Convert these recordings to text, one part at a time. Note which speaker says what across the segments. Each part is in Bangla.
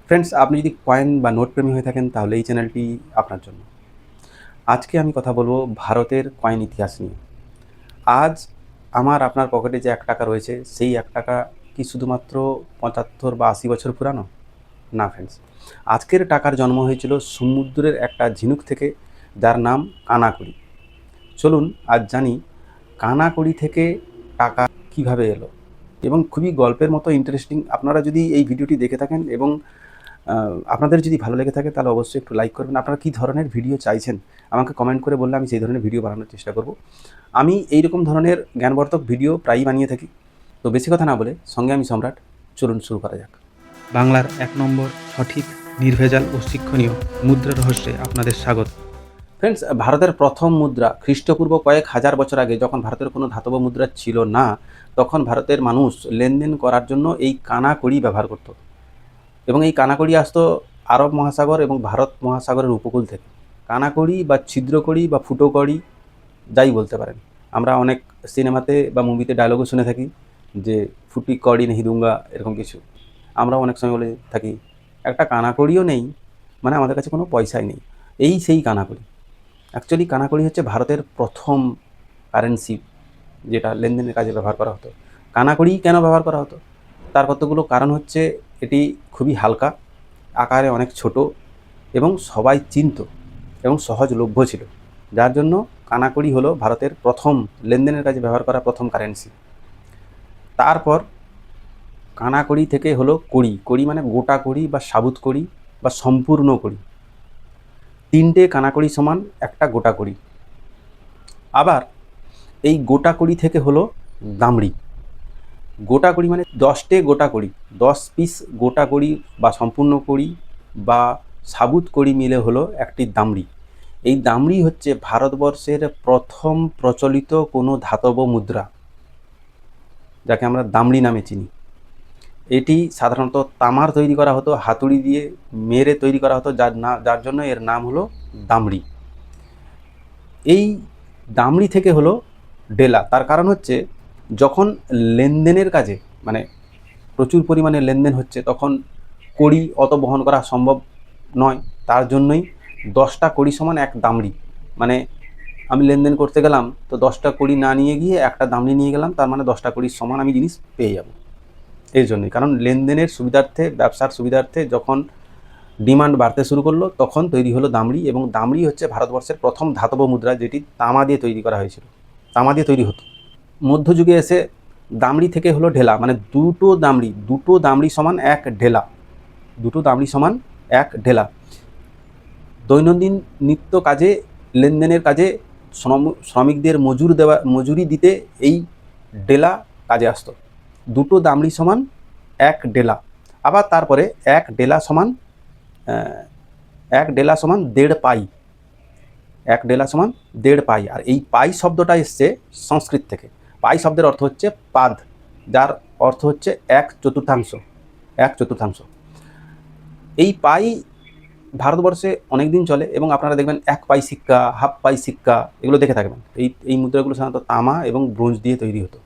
Speaker 1: ফ্রেন্ডস, আপনি যদি কয়েন বা নোট প্রেমী হয়ে থাকেন তাহলে এই চ্যানেলটি আপনার জন্য। আজকে আমি কথা বলবো ভারতের কয়েন ইতিহাস নিয়ে। আজ আমার আপনার পকেটে যে ১ টাকা রয়েছে সেই ১ টাকা কি শুধুমাত্র ৭৫ বা ৮০ বছর পুরানো? না ফ্রেন্ডস, আজকের টাকার জন্ম হয়েছিল সমুদ্রের একটা ঝিনুক থেকে, যার নাম কানাকড়ি। চলুন আজ জানি কানাকড়ি থেকে টাকা কিভাবে এলো, এবং খুবই গল্পের মতো ইন্টারেস্টিং। আপনারা যদি এই ভিডিওটি দেখে থাকেন এবং আপনাদের যদি ভালো লেগে থাকে তাহলে অবশ্যই একটু লাইক করবেন। আপনারা কী ধরনের ভিডিও চাইছেন আমাকে কমেন্ট করে বললে আমি সেই ধরনের ভিডিও বানানোর চেষ্টা করব। আমি এইরকম ধরনের জ্ঞানবর্ধক ভিডিও প্রায়ই বানিয়ে থাকি। তো বেশি কথা না বলে সঙ্গে আমি সম্রাট, চলুন শুরু করা যাক।
Speaker 2: বাংলার ১ নম্বর সঠিক, নির্ভেজাল ও শিক্ষণীয় মুদ্রা রহস্যে আপনাদের স্বাগত।
Speaker 1: ফ্রেন্ডস, ভারতের প্রথম মুদ্রা খ্রিস্টপূর্ব কয়েক হাজার বছর আগে, যখন ভারতের কোনো ধাতব মুদ্রা ছিল না, তখন ভারতের মানুষ লেনদেন করার জন্য এই কানাকড়ি ব্যবহার করত। এবং এই কানাকড়ি আসতো আরব মহাসাগর এবং ভারত মহাসাগরের উপকূল থেকে। কানাকড়ি বা ছিদ্রকড়ি বা ফুটোকড়ি যাই বলতে পারেন। আমরা অনেক সিনেমাতে বা মুভিতে ডায়লগও শুনে থাকি যে ফুটি কড়ি নেহি দুঙ্গা, এরকম কিছু। আমরাও অনেক সময় বলে থাকি একটা কানাকড়িও নেই, মানে আমাদের কাছে কোনো পয়সাই নেই। এই সেই কানাকড়ি। অ্যাকচুয়ালি কানাকড়ি হচ্ছে ভারতের প্রথম কারেন্সি, যেটা লেনদেনের কাজে ব্যবহার করা হতো। কানাকড়ি কেন ব্যবহার করা হতো? তার কতগুলো কারণ হচ্ছে, এটি খুবই হালকা, আকারে অনেক ছোট এবং সবাই চিনত এবং সহজলভ্য ছিল, যার জন্য কানাকড়ি হলো ভারতের প্রথম লেনদেনের কাজে ব্যবহার করা প্রথম কারেন্সি। তারপর কানাকড়ি থেকে হলো কড়ি। কড়ি মানে গোটা কড়ি বা সাবুত কড়ি বা সম্পূর্ণ কড়ি। 3টে কানাকড়ি সমান একটা গোটা কড়ি। আবার এই গোটা কড়ি থেকে হলো দামড়ি। গোটা কড়ি মানে 10টে গোটা কড়ি, 10 পিস গোটা কড়ি বা সম্পূর্ণ কড়ি বা সাবুত কড়ি মিলে হলো একটি দামড়ি। এই দামড়ি হচ্ছে ভারতবর্ষের প্রথম প্রচলিত কোনো ধাতব মুদ্রা, যাকে আমরা দামড়ি নামে চিনি। এটি সাধারণত তামার তৈরি করা হতো, হাতুড়ি দিয়ে মেরে তৈরি করা হতো, যার জন্য এর নাম হলো দামড়ি। এই দামড়ি থেকে হলো ডেলা। তার কারণ হচ্ছে, যখন লেনদেনের কাজে, মানে প্রচুর পরিমাণে লেনদেন হচ্ছে, তখন কড়ি অত বহন করা সম্ভব নয়। তার জন্যই 10টা কড়ি সমান এক দামড়ি। মানে আমি লেনদেন করতে গেলাম, তো 10টা কড়ি না নিয়ে গিয়ে একটা দামড়ি নিয়ে গেলাম, তার মানে 10টা কড়ির সমান আমি জিনিস পেয়ে যাব। এই জন্যই, কারণ লেনদেনের সুবিধার্থে, ব্যবসার সুবিধার্থে যখন ডিমান্ড বাড়তে শুরু করলো, তখন তৈরি হলো দামড়ি। এবং দামড়ি হচ্ছে ভারতবর্ষের প্রথম ধাতব মুদ্রা, যেটি তামা দিয়ে তৈরি করা হয়েছিল, তামা দিয়ে তৈরি হতো। মধ্যযুগে এসে দামড়ি থেকে হলো ঢেলা, মানে দুটো দামড়ি সমান এক ঢেলা। দুটো দামড়ি সমান এক ঢেলা। দৈনন্দিন নিত্য কাজে, লেনদেনের কাজে শ্রমিকদের মজুরি দিতে এই ডেলা কাজে আসতো। দুটো দামড়ি সমান এক ডেলা। আবার তারপরে এক ডেলা সমান 1.5 পাই। 1.5 পাই। আর এই পাই শব্দটা এসছে সংস্কৃত থেকে। পাই শব্দের অর্থ হচ্ছে পাদ, যার অর্থ হচ্ছে 1/4। 1/4। এই পাই ভারতবর্ষে অনেক দিন চলে, এবং আপনারা দেখবেন 1 পাই সিক্কা, হাফ পাই সিক্কা, এগুলো দেখে থাকবেন। এই মুদ্রাগুলো সাধারণত তামা এবং ব্রোঞ্জ দিয়ে তৈরি হতো।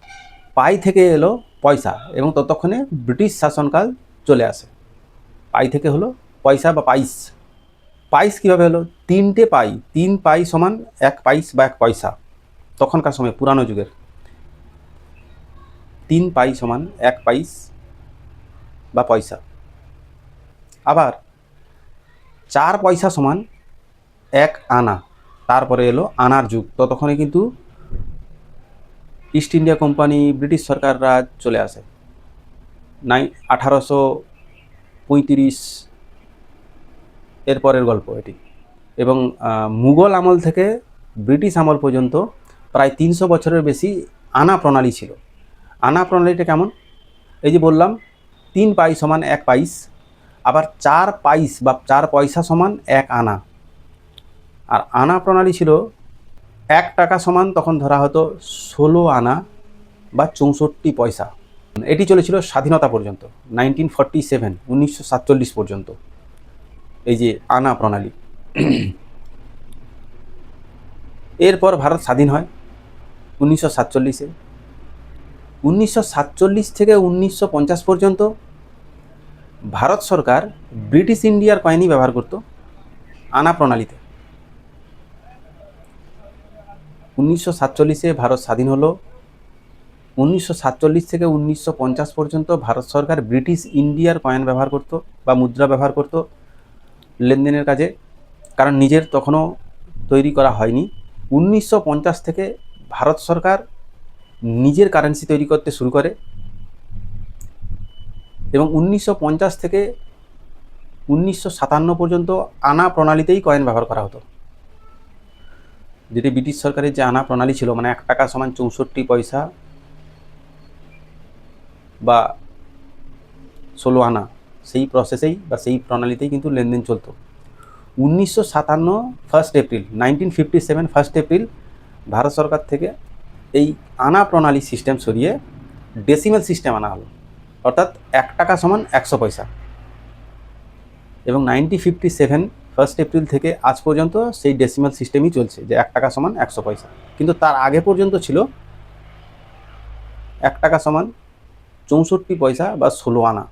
Speaker 1: পাই থেকে এলো পয়সা, এবং ততক্ষণে ব্রিটিশ শাসনকাল চলে আসে। পাই থেকে হলো পয়সা বা পাইস। পাইস কীভাবে হলো? 3টে পাই, 3 পাই সমান 1 পাইস বা 1 পয়সা। তখনকার সময়, পুরানো যুগের 3 পাই সমান 1 পাইস বা পয়সা। আবার 4 পয়সা সমান 1 আনা। তারপরে এলো আনার যুগ। ততক্ষণে কিন্তু ইস্ট ইন্ডিয়া কোম্পানি, ব্রিটিশ সরকার রাজ চলে আসে। 1835 এর পরের গল্প এটি। এবং মুঘল আমল থেকে ব্রিটিশ আমল পর্যন্ত প্রায় 300 বছরের বেশি আনা প্রণালী ছিল। আনা প্রণালীটা কেমন? এই যে বললাম 3 পাই সমান 1 পাইস, আবার 4 পাইস বা 4 পয়সা সমান 1 আনা। আর আনা প্রণালী ছিল 1 টাকা সমান তখন ধরা হতো 16 আনা বা 64 পয়সা। এটি চলেছিল স্বাধীনতা পর্যন্ত, 1947 পর্যন্ত, এই যে আনা প্রণালী। এরপর ভারত স্বাধীন হয় 1947-এ। 1947 থেকে 1950 পর্যন্ত ভারত সরকার ব্রিটিশ ইন্ডিয়ার কয়েনই ব্যবহার করত আনা প্রণালীতে। 1947-এ ভারত স্বাধীন হলো। 1947 থেকে 1950 পর্যন্ত ভারত সরকার ব্রিটিশ ইন্ডিয়ার কয়েন ব্যবহার করত বা মুদ্রা ব্যবহার করত লেনদেনের কাজে, কারণ নিজের তখনও তৈরি করা হয়নি। 1950 থেকে ভারত সরকার নিজের কারেন্সি তৈরি করতে শুরু করে এবং 1950 থেকে 1957 পর্যন্ত আনা প্রণালীতেই কয়েন ব্যবহার করা হতো। যেটি ব্রিটিশ সরকারের যে আনা প্রণালী ছিল, মানে 1 টাকা সমান 64 পয়সা বা 16 আনা, সেই প্রসেসেই বা সেই প্রণালীতেই কিন্তু লেনদেন চলতো। 1957 ফার্স্ট এপ্রিল ভারত সরকার থেকে এই আনা প্রণালী সিস্টেম সরিয়ে ডেসিমেল সিস্টেম আনা হলো, অর্থাৎ 1 টাকা সমান 100 পয়সা। এবং 1957 ফার্স্ট এপ্রিল থেকে আজ পর্যন্ত সেই ডেসিমেল সিস্টেমই চলছে, যে 1 টাকা সমান 100 পয়সা। কিন্তু তার আগে পর্যন্ত ছিল 1 টাকা সমান 64 পয়সা বা 16 আনা,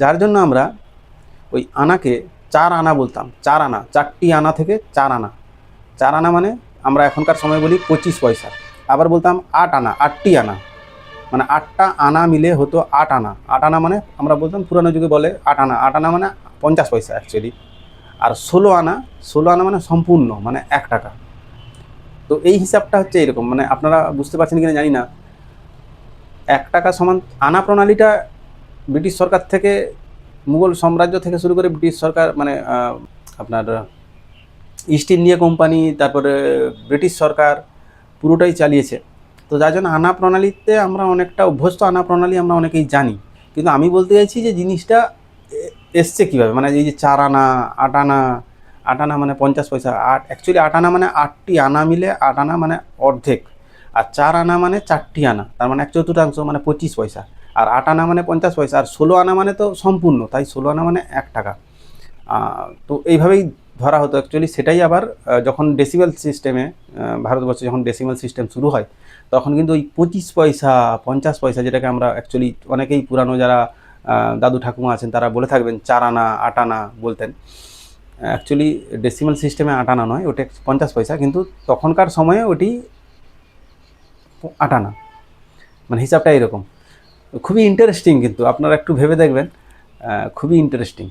Speaker 1: যার জন্য আমরা ওই আনাকে 4 আনা বলতাম। 4 আনা, 4টি আনা থেকে 4 আনা। 4 আনা মানে আমরা এখনকার সময় বলি 25 পয়সা। আবার বলতাম 8 আনা, 8টি আনা, মানে 8টা আনা মিলে হতো 8 আনা। 8 আনা মানে আমরা বলতাম, পুরানো যুগে বলে 8 আনা। 8 আনা মানে 50 পয়সা অ্যাকচুয়ালি। আর 16 আনা, 16 আনা মানে সম্পূর্ণ, মানে 1 টাকা। তো এই হিসাবটা হচ্ছে এরকম, মানে আপনারা বুঝতে পারছেন কিনা জানি না। 1 টাকা সমান আনা প্রণালীটা ব্রিটিশ সরকার থেকে, মুঘল সাম্রাজ্য থেকে শুরু করে ব্রিটিশ সরকার, মানে আপনার ইস্ট ইন্ডিয়া কোম্পানি, তারপরে ব্রিটিশ সরকার পুরোটাই চালিয়েছে। তো যার জন্য আনা প্রণালীতে আমরা অনেকটা অভ্যস্ত, আনা প্রণালী আমরা অনেকেই জানি। কিন্তু আমি বলতে চাইছি যে জিনিসটা এসছে কীভাবে, মানে এই যে 4 আনা, 8 আনা। 8 আনা মানে 50 পয়সা। অ্যাকচুয়ালি 8 আনা মানে 8টি আনা মিলে 8 আনা মানে অর্ধেক। আর 4 আনা মানে 4টি আনা, তার মানে 1/4, মানে 25 পয়সা। আর 8 আনা মানে 50 পয়সা। আর 16 আনা মানে তো সম্পূর্ণ, তাই 16 আনা মানে 1 টাকা। তো এইভাবেই ধরা হতো অ্যাকচুয়ালি। সেটাই আবার যখন ডেসিমেল সিস্টেমে, ভারতবর্ষে যখন ডেসিমেল সিস্টেম শুরু হয়, তখন কিন্তু ওই 25 পয়সা, 50 পয়সা, যেটাকে আমরা অ্যাকচুয়ালি অনেকেই পুরানো যারা দাদু ঠাকুমা আছেন তারা বলে থাকবেন 4 আনা, 8 আনা বলতেন। অ্যাকচুয়ালি ডেসিমেল সিস্টেমে 8 আনা নয়, ওটা 50 পয়সা, কিন্তু তখনকার সময়ে ওটি 8 আনা, মানে হিসাবটা এরকম। খুবই ইন্টারেস্টিং, কিন্তু আপনারা একটু ভেবে দেখবেন, খুবই ইন্টারেস্টিং।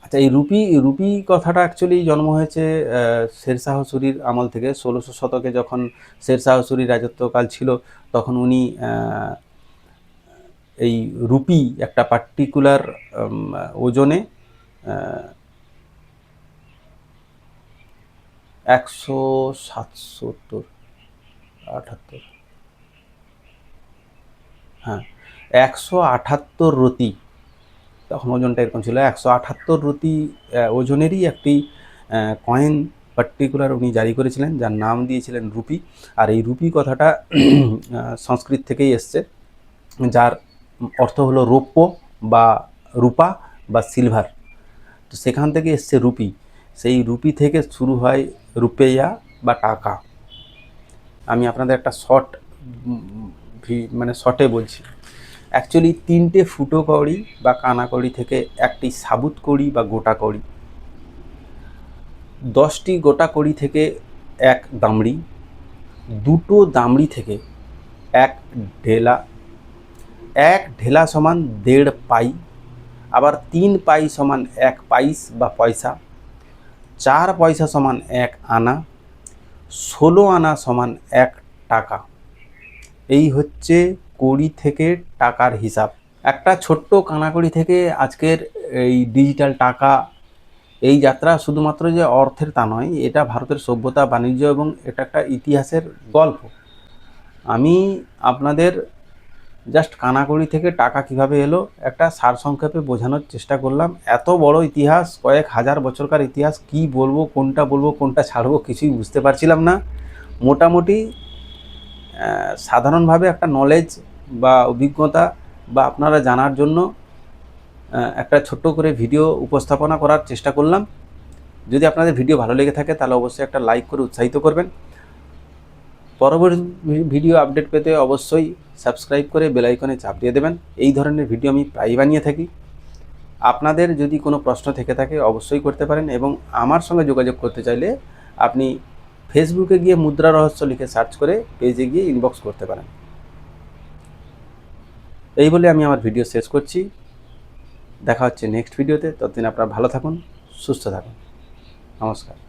Speaker 1: আচ্ছা, এই রুপি কথাটা অ্যাকচুয়ালি জন্ম হয়েছে শেরশাহ সুরির আমল থেকে। 1600 শতকে যখন শেরশাহ সুরির রাজত্বকাল ছিল, তখন উনি এই রুপি একটা পার্টিকুলার ওজনে 177, 78, হ্যাঁ 178 রতি, তখন ওজনটা এরকম ছিল। 178 রতি ওজনেরই একটি কয়েন পার্টিকুলার উনি জারি করেছিলেন, যার নাম দিয়েছিলেন রুপি। আর এই রুপি কথাটা সংস্কৃত থেকেই এসছে, যার অর্থ হলো রৌপ্য বা রূপা বা সিলভার। তো সেখান থেকে এসছে রুপি। সেই রুপি থেকে শুরু হয় রুপেয়া বা টাকা। আমি আপনাদের একটা মানে শর্টে বলছি। অ্যাকচুয়ালি 3টে ফুটো কড়ি বা কানা কড়ি থেকে একটি সাবুত কড়ি বা গোটা কড়ি, 10টি গোটা কড়ি থেকে 1 দামড়ি, 2টো দামড়ি থেকে 1 ঢেলা, 1 ঢেলা সমান 1.5 পাই, আবার 3 পাই সমান 1 পাইস বা পয়সা, 4 পয়সা সমান 1 আনা, 16 আনা সমান 1 টাকা। এই হচ্ছে কড়ি থেকে টাকার হিসাব। একটা ছোট্ট কানাকড়ি থেকে আজকের এই ডিজিটাল টাকা, এই যাত্রা শুধুমাত্র যে অর্থের তা নয়, এটা ভারতের সভ্যতা, বাণিজ্য এবং এটা একটা ইতিহাসের গল্প। আমি আপনাদের জাস্ট কানাকড়ি থেকে টাকা কিভাবে এলো একটা সারসংক্ষেপে বোঝানোর চেষ্টা করলাম। এত বড় ইতিহাস, কয়েক হাজার বছরকার ইতিহাস, কি বলবো, কোনটা ছাড়বো কিছুই বুঝতে পারছিলাম না। মোটামুটি সাধারণভাবে একটা নলেজ বা অভিজ্ঞতা বা আপনারা জানার জন্য একটা ছোট্ট করে ভিডিও উপস্থাপনা করার চেষ্টা করলাম। যদি আপনাদের ভিডিও ভালো লেগে থাকে তাহলে অবশ্যই একটা লাইক করে উৎসাহিত করবেন। পরবর্তী ভিডিও আপডেট পেতে অবশ্যই সাবস্ক্রাইব করে বেল আইকনে চাপ দিয়ে দেবেন। এই ধরনের ভিডিও আমি প্রায়ই বানিয়ে থাকি। আপনাদের যদি কোনো প্রশ্ন থেকে থাকে অবশ্যই করতে পারেন, এবং আমার সঙ্গে যোগাযোগ করতে চাইলে আপনি ফেসবুকে গিয়ে মুদ্রা রহস্য লিখে সার্চ করে পেজে গিয়ে ইনবক্স করতে পারেন। এই বলে আমি আমার ভিডিও শেষ করছি। দেখা হচ্ছে নেক্সট ভিডিওতে। ততদিন আপনারা ভালো থাকুন, সুস্থ থাকুন। নমস্কার।